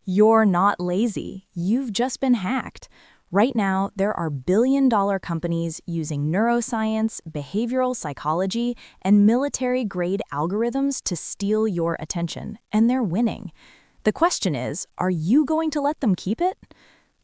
You're not lazy. You've just been hacked. Right now, there are billion-dollar companies using neuroscience, behavioral psychology, and military-grade algorithms to steal your attention, and they're winning. The question is, are you going to let them keep it?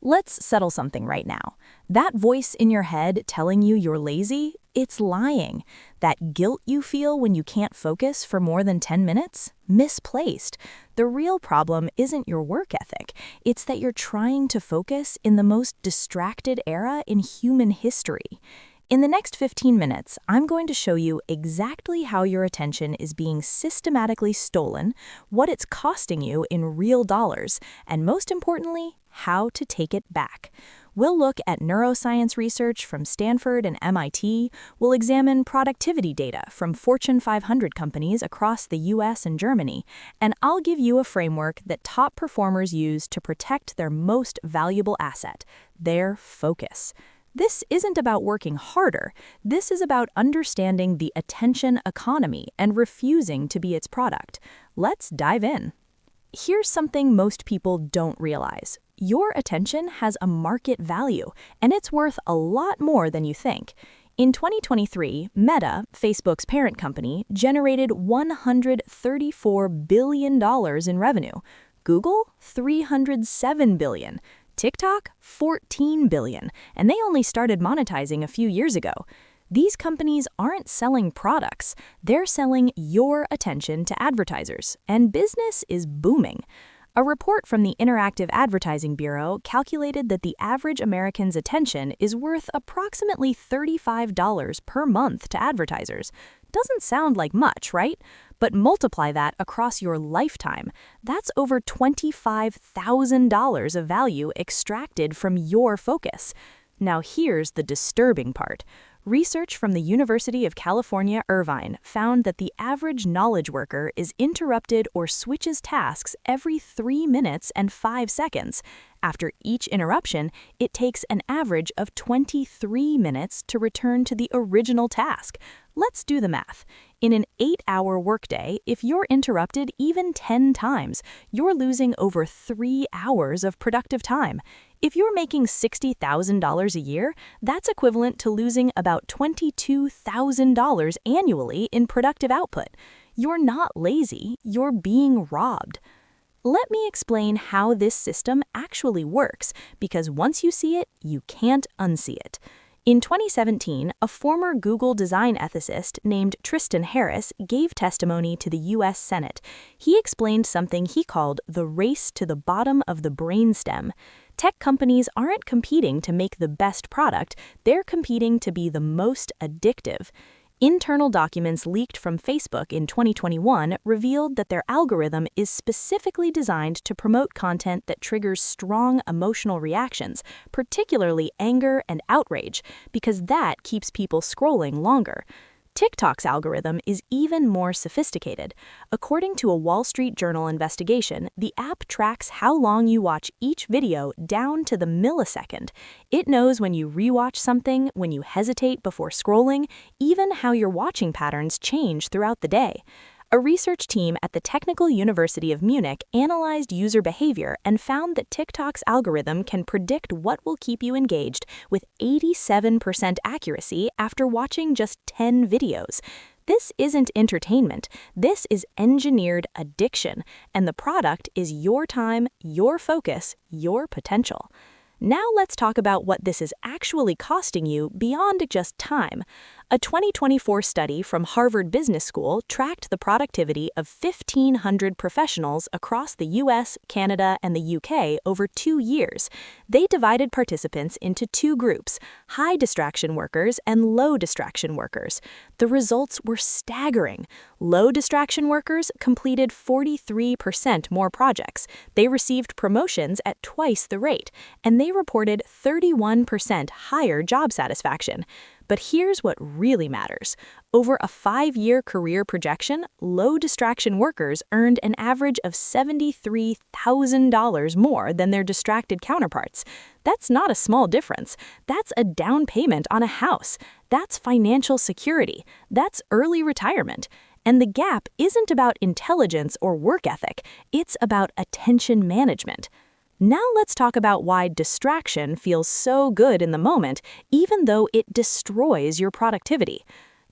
Let's settle something right now. That voice in your head telling you you're lazy, it's lying. That guilt you feel when you can't focus for more than 10 minutes? Misplaced. The real problem isn't your work ethic. It's that you're trying to focus in the most distracted era in human history. In the next 15 minutes, I'm going to show you exactly how your attention is being systematically stolen, what it's costing you in real dollars, and most importantly, how to take it back. We'll look at neuroscience research from Stanford and MIT. We'll examine productivity data from Fortune 500 companies across the US and Germany. And I'll give you a framework that top performers use to protect their most valuable asset, their focus. This isn't about working harder. This is about understanding the attention economy and refusing to be its product. Let's dive in. Here's something most people don't realize. Your attention has a market value, and it's worth a lot more than you think. In 2023, Meta, Facebook's parent company, generated $134 billion in revenue. Google, $307 billion. TikTok, $14 billion, and they only started monetizing a few years ago. These companies aren't selling products, they're selling your attention to advertisers, and business is booming. A report from the Interactive Advertising Bureau calculated that the average American's attention is worth approximately $35 per month to advertisers. Doesn't sound like much, right? But multiply that across your lifetime. That's over $25,000 of value extracted from your focus. Now here's the disturbing part. Research from the University of California, Irvine found that the average knowledge worker is interrupted or switches tasks every 3 minutes and 5 seconds. After each interruption, it takes an average of 23 minutes to return to the original task. Let's do the math. In an 8-hour workday, if you're interrupted even 10 times, you're losing over 3 hours of productive time. If you're making $60,000 a year, that's equivalent to losing about $22,000 annually in productive output. You're not lazy, you're being robbed. Let me explain how this system actually works, because once you see it, you can't unsee it. In 2017, a former Google design ethicist named Tristan Harris gave testimony to the U.S. Senate. He explained something he called the race to the bottom of the brainstem. Tech companies aren't competing to make the best product, they're competing to be the most addictive. Internal documents leaked from Facebook in 2021 revealed that their algorithm is specifically designed to promote content that triggers strong emotional reactions, particularly anger and outrage, because that keeps people scrolling longer. TikTok's algorithm is even more sophisticated. According to a Wall Street Journal investigation, the app tracks how long you watch each video down to the millisecond. It knows when you rewatch something, when you hesitate before scrolling, even how your watching patterns change throughout the day. A research team at the Technical University of Munich analyzed user behavior and found that TikTok's algorithm can predict what will keep you engaged with 87% accuracy after watching just 10 videos. This isn't entertainment, this is engineered addiction, and the product is your time, your focus, your potential. Now let's talk about what this is actually costing you beyond just time. A 2024 study from Harvard Business School tracked the productivity of 1,500 professionals across the US, Canada, and the UK over 2 years. They divided participants into 2 groups, high distraction workers and low distraction workers. The results were staggering. Low distraction workers completed 43% more projects. They received promotions at twice the rate, and they reported 31% higher job satisfaction. But here's what really matters. Over a 5-year career projection, low distraction workers earned an average of $73,000 more than their distracted counterparts. That's not a small difference. That's a down payment on a house. That's financial security. That's early retirement. And the gap isn't about intelligence or work ethic, it's about attention management. Now let's talk about why distraction feels so good in the moment, even though it destroys your productivity.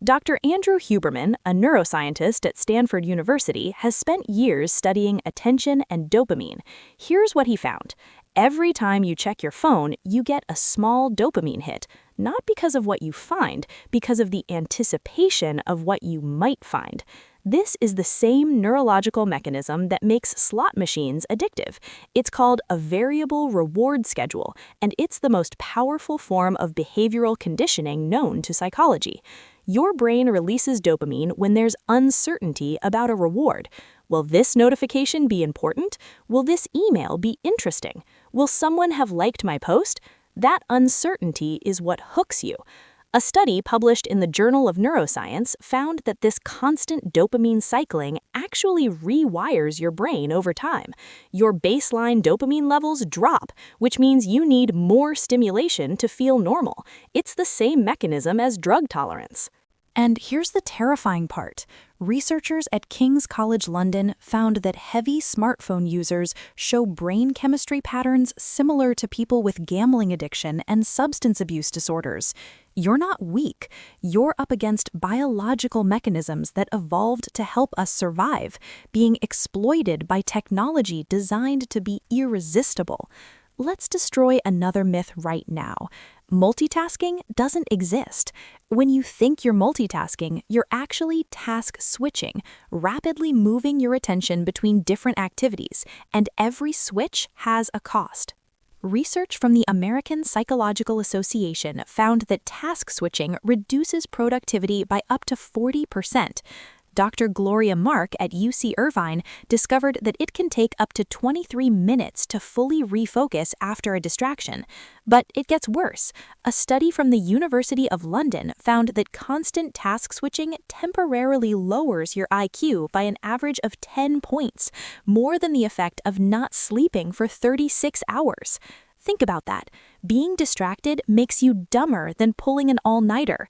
Dr. Andrew Huberman, a neuroscientist at Stanford University, has spent years studying attention and dopamine. Here's what he found. Every time you check your phone, you get a small dopamine hit, not because of what you find, because of the anticipation of what you might find. This is the same neurological mechanism that makes slot machines addictive. It's called a variable reward schedule, and it's the most powerful form of behavioral conditioning known to psychology. Your brain releases dopamine when there's uncertainty about a reward. Will this notification be important? Will this email be interesting? Will someone have liked my post? That uncertainty is what hooks you. A study published in the Journal of Neuroscience found that this constant dopamine cycling actually rewires your brain over time. Your baseline dopamine levels drop, which means you need more stimulation to feel normal. It's the same mechanism as drug tolerance. And here's the terrifying part. Researchers at King's College London found that heavy smartphone users show brain chemistry patterns similar to people with gambling addiction and substance abuse disorders. You're not weak. You're up against biological mechanisms that evolved to help us survive, being exploited by technology designed to be irresistible. Let's destroy another myth right now. Multitasking doesn't exist. When you think you're multitasking, you're actually task switching, rapidly moving your attention between different activities, and every switch has a cost. Research from the American Psychological Association found that task switching reduces productivity by up to 40%. Dr. Gloria Mark at UC Irvine discovered that it can take up to 23 minutes to fully refocus after a distraction. But it gets worse. A study from the University of London found that constant task switching temporarily lowers your IQ by an average of 10 points, more than the effect of not sleeping for 36 hours. Think about that. Being distracted makes you dumber than pulling an all-nighter.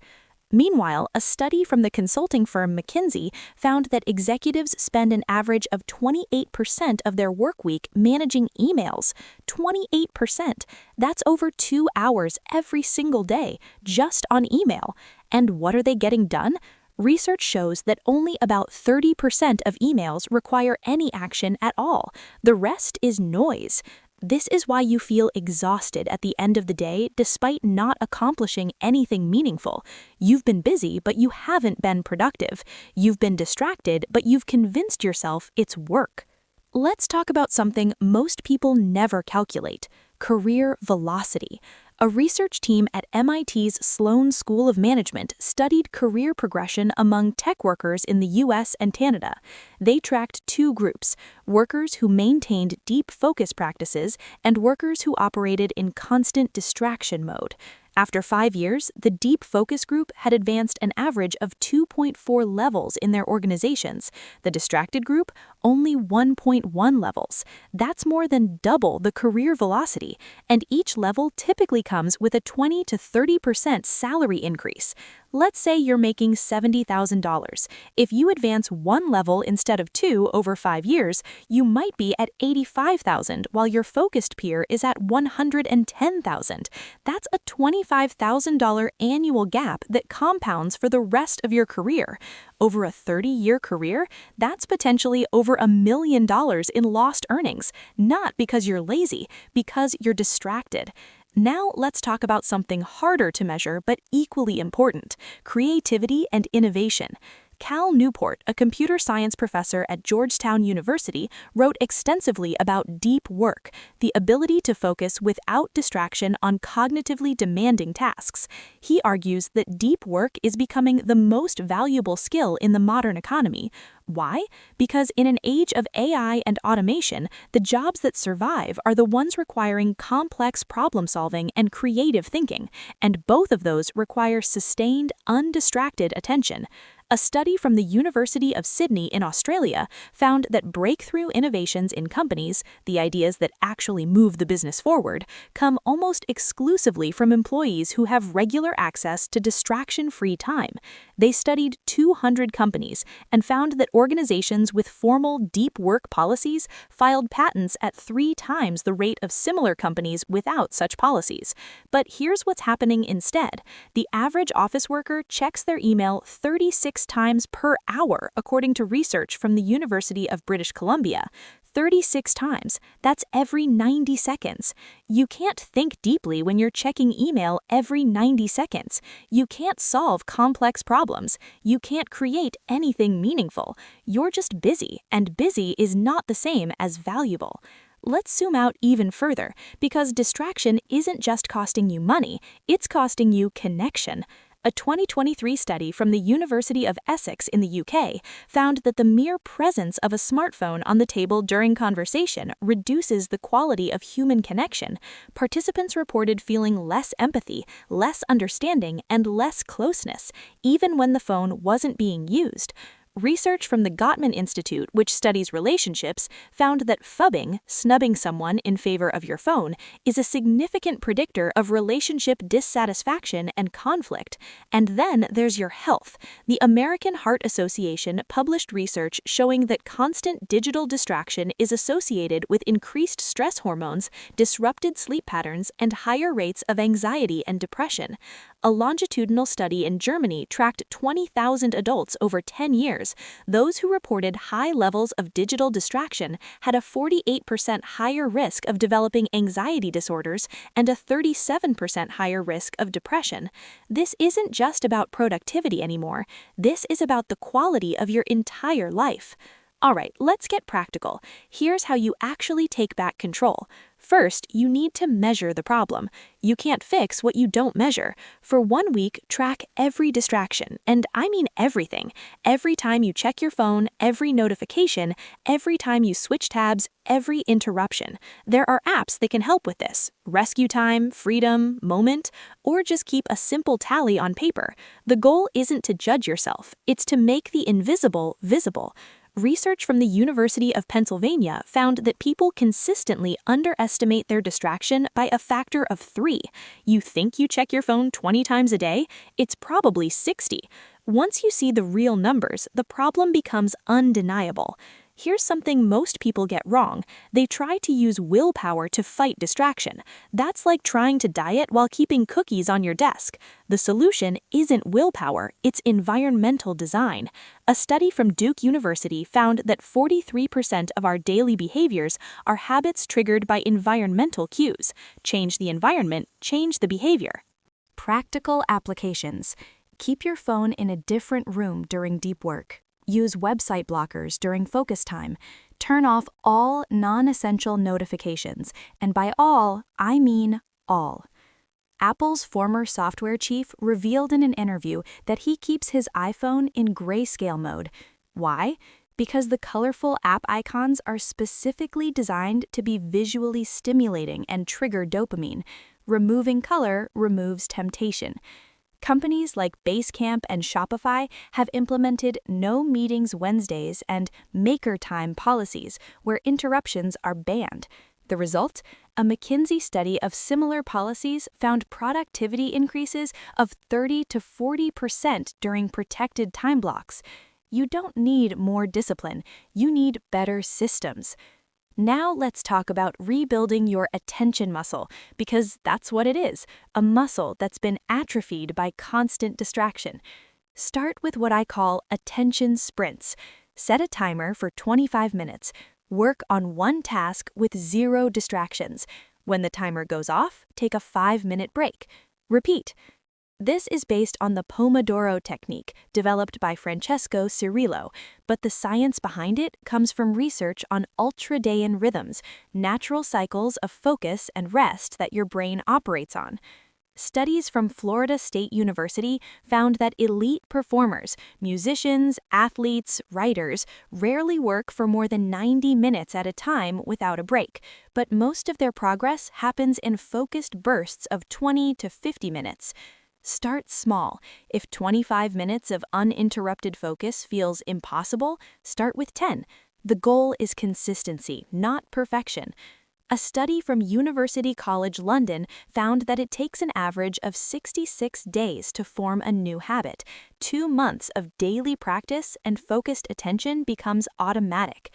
Meanwhile, a study from the consulting firm McKinsey found that executives spend an average of 28% of their work week managing emails. 28%! That's over 2 hours every single day, just on email. And what are they getting done? Research shows that only about 30% of emails require any action at all. The rest is noise. This is why you feel exhausted at the end of the day despite not accomplishing anything meaningful. You've been busy, but you haven't been productive. You've been distracted, but you've convinced yourself it's work. Let's talk about something most people never calculate: career velocity. A research team at MIT's Sloan School of Management studied career progression among tech workers in the US and Canada. They tracked two groups: workers who maintained deep focus practices and workers who operated in constant distraction mode. After 5 years, the deep focus group had advanced an average of 2.4 levels in their organizations. The distracted group, only 1.1 levels. That's more than double the career velocity, and each level typically comes with a 20 to 30% salary increase. Let's say you're making $70,000. If you advance one level instead of two over 5 years, you might be at $85,000 while your focused peer is at $110,000. That's a $25,000 annual gap that compounds for the rest of your career. Over a 30-year career, that's potentially over $1 million in lost earnings, not because you're lazy, because you're distracted. Now let's talk about something harder to measure but equally important: creativity and innovation. Cal Newport, a computer science professor at Georgetown University, wrote extensively about deep work, the ability to focus without distraction on cognitively demanding tasks. He argues that deep work is becoming the most valuable skill in the modern economy. Why? Because in an age of AI and automation, the jobs that survive are the ones requiring complex problem-solving and creative thinking, and both of those require sustained, undistracted attention. A study from the University of Sydney in Australia found that breakthrough innovations in companies, the ideas that actually move the business forward, come almost exclusively from employees who have regular access to distraction-free time. They studied 200 companies and found that organizations with formal deep work policies filed patents at 3 times the rate of similar companies without such policies. But here's what's happening instead. The average office worker checks their email 36 times per hour, according to research from the University of British Columbia. 36 times. That's every 90 seconds. You can't think deeply when you're checking email every 90 seconds. You can't solve complex problems. You can't create anything meaningful. You're just busy, and busy is not the same as valuable. Let's zoom out even further, because distraction isn't just costing you money, it's costing you connection. A 2023 study from the University of Essex in the UK found that the mere presence of a smartphone on the table during conversation reduces the quality of human connection. Participants reported feeling less empathy, less understanding, and less closeness, even when the phone wasn't being used. Research from the Gottman Institute, which studies relationships, found that phubbing, snubbing someone in favor of your phone, is a significant predictor of relationship dissatisfaction and conflict. And then there's your health. The American Heart Association published research showing that constant digital distraction is associated with increased stress hormones, disrupted sleep patterns, and higher rates of anxiety and depression. A longitudinal study in Germany tracked 20,000 adults over 10 years. Those who reported high levels of digital distraction had a 48% higher risk of developing anxiety disorders and a 37% higher risk of depression. This isn't just about productivity anymore. This is about the quality of your entire life. All right, let's get practical. Here's how you actually take back control. First, you need to measure the problem. You can't fix what you don't measure. For 1 week, track every distraction, and I mean everything. Every time you check your phone, every notification, every time you switch tabs, every interruption. There are apps that can help with this. Rescue Time, Freedom, Moment, or just keep a simple tally on paper. The goal isn't to judge yourself, it's to make the invisible visible. Research from the University of Pennsylvania found that people consistently underestimate their distraction by a factor of 3. You think you check your phone 20 times a day? It's probably 60. Once you see the real numbers, the problem becomes undeniable. Here's something most people get wrong. They try to use willpower to fight distraction. That's like trying to diet while keeping cookies on your desk. The solution isn't willpower, it's environmental design. A study from Duke University found that 43% of our daily behaviors are habits triggered by environmental cues. Change the environment, change the behavior. Practical applications. Keep your phone in a different room during deep work. Use website blockers during focus time. Turn off all non-essential notifications, and by all, I mean all. Apple's former software chief revealed in an interview that he keeps his iPhone in grayscale mode. Why? Because the colorful app icons are specifically designed to be visually stimulating and trigger dopamine. Removing color removes temptation. Companies like Basecamp and Shopify have implemented no meetings Wednesdays and maker time policies where interruptions are banned. The result? A McKinsey study of similar policies found productivity increases of 30 to 40% during protected time blocks. You don't need more discipline, you need better systems. Now let's talk about rebuilding your attention muscle, because that's what it is, a muscle that's been atrophied by constant distraction. Start with what I call attention sprints. Set a timer for 25 minutes. Work on one task with 0 distractions. When the timer goes off, take a 5-minute break. Repeat. This is based on the Pomodoro technique developed by Francesco Cirillo, but the science behind it comes from research on ultradian rhythms, natural cycles of focus and rest that your brain operates on. Studies from Florida State University found that elite performers, musicians, athletes, writers, rarely work for more than 90 minutes at a time without a break, but most of their progress happens in focused bursts of 20 to 50 minutes. Start small. If 25 minutes of uninterrupted focus feels impossible, start with 10. The goal is consistency, not perfection. A study from University College London found that it takes an average of 66 days to form a new habit. 2 months of daily practice and focused attention becomes automatic.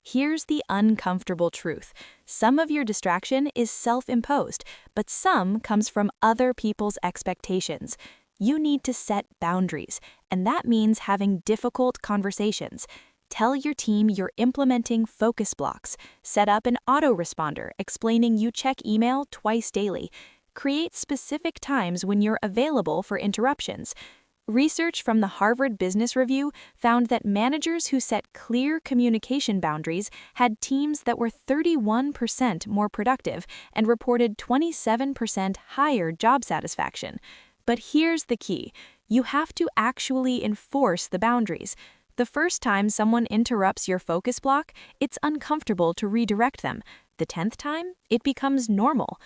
Here's the uncomfortable truth. Some of your distraction is self-imposed, but some comes from other people's expectations. You need to set boundaries, and that means having difficult conversations. Tell your team you're implementing focus blocks. Set up an autoresponder explaining you check email twice daily. Create specific times when you're available for interruptions. Research from the Harvard Business Review found that managers who set clear communication boundaries had teams that were 31% more productive and reported 27% higher job satisfaction. But here's the key. You have to actually enforce the boundaries. The first time someone interrupts your focus block, it's uncomfortable to redirect them. The 10th time, it becomes normal.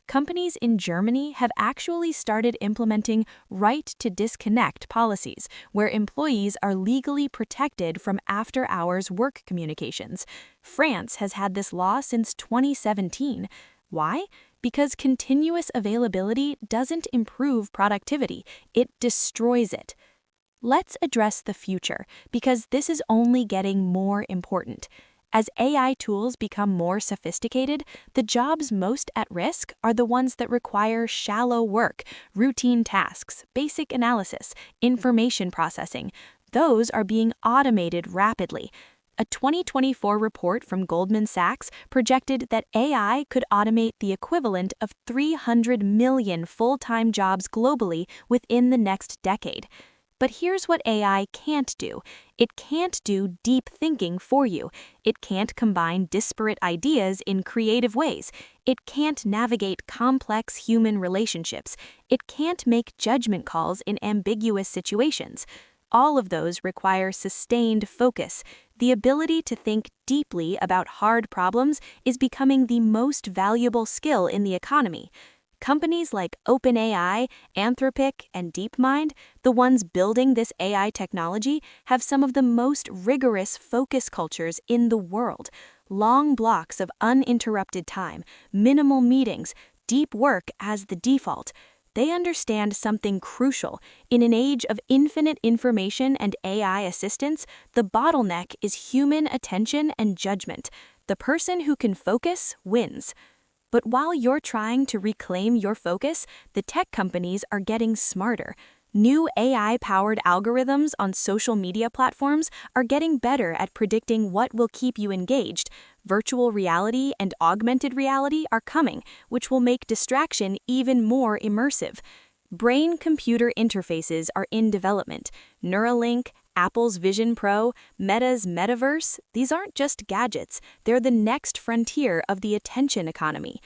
Companies in Germany have actually started implementing right to disconnect policies, where employees are legally protected from after-hours work communications. France has had this law since 2017. Why? Because continuous availability doesn't improve productivity, it destroys it. Let's address the future, because this is only getting more important. As AI tools become more sophisticated, the jobs most at risk are the ones that require shallow work, routine tasks, basic analysis, information processing. Those are being automated rapidly. A 2024 report from Goldman Sachs projected that AI could automate the equivalent of 300 million full-time jobs globally within the next decade. But here's what AI can't do. It can't do deep thinking for you. It can't combine disparate ideas in creative ways. It can't navigate complex human relationships. It can't make judgment calls in ambiguous situations. All of those require sustained focus. The ability to think deeply about hard problems is becoming the most valuable skill in the economy. Companies like OpenAI, Anthropic, and DeepMind, the ones building this AI technology, have some of the most rigorous focus cultures in the world. Long blocks of uninterrupted time, minimal meetings, deep work as the default. They understand something crucial. In an age of infinite information and AI assistance, the bottleneck is human attention and judgment. The person who can focus wins. But while you're trying to reclaim your focus, the tech companies are getting smarter. New AI-powered algorithms on social media platforms are getting better at predicting what will keep you engaged. Virtual reality and augmented reality are coming, which will make distraction even more immersive. Brain-computer interfaces are in development. Neuralink, Apple's Vision Pro, Meta's Metaverse, these aren't just gadgets, they're the next frontier of the attention economy.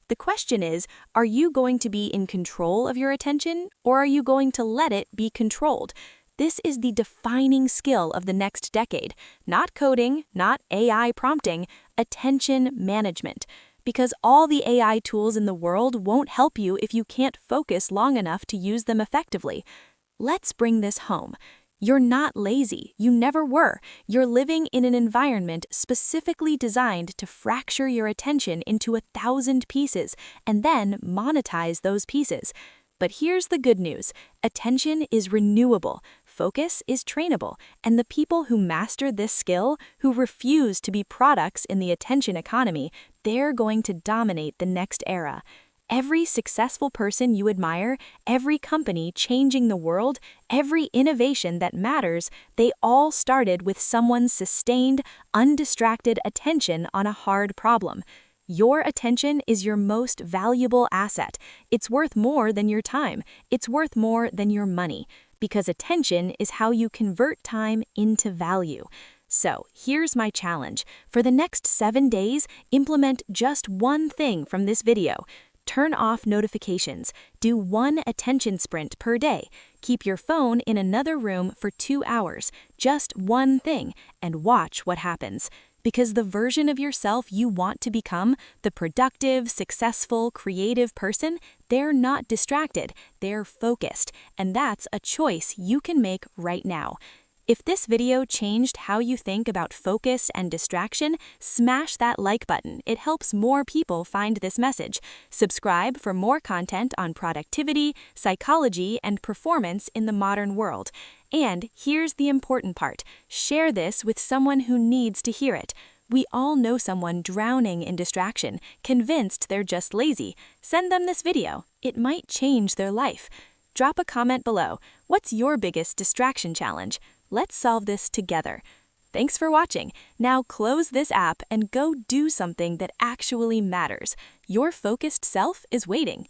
The question is, are you going to be in control of your attention, or are you going to let it be controlled? This is the defining skill of the next decade. Not coding, not AI prompting, attention management. Because all the AI tools in the world won't help you if you can't focus long enough to use them effectively. Let's bring this home. You're not lazy. You never were. You're living in an environment specifically designed to fracture your attention into 1,000 pieces and then monetize those pieces. But here's the good news. Attention is renewable. Focus is trainable. And the people who master this skill, who refuse to be products in the attention economy, they're going to dominate the next era. Every successful person you admire, every company changing the world, every innovation that matters, they all started with someone's sustained, undistracted attention on a hard problem. Your attention is your most valuable asset. It's worth more than your time. It's worth more than your money. Because attention is how you convert time into value. So, here's my challenge. For the next 7 days, implement just one thing from this video. Turn off notifications. Do one attention sprint per day. Keep your phone in another room for 2 hours. Just one thing, and watch what happens. Because the version of yourself you want to become, the productive, successful, creative person, they're not distracted, they're focused, and that's a choice you can make right now. If this video changed how you think about focus and distraction, smash that like button. It helps more people find this message. Subscribe for more content on productivity, psychology, and performance in the modern world. And here's the important part. Share this with someone who needs to hear it. We all know someone drowning in distraction, convinced they're just lazy. Send them this video. It might change their life. Drop a comment below. What's your biggest distraction challenge? Let's solve this together. Thanks for watching. Now close this app and go do something that actually matters. Your focused self is waiting.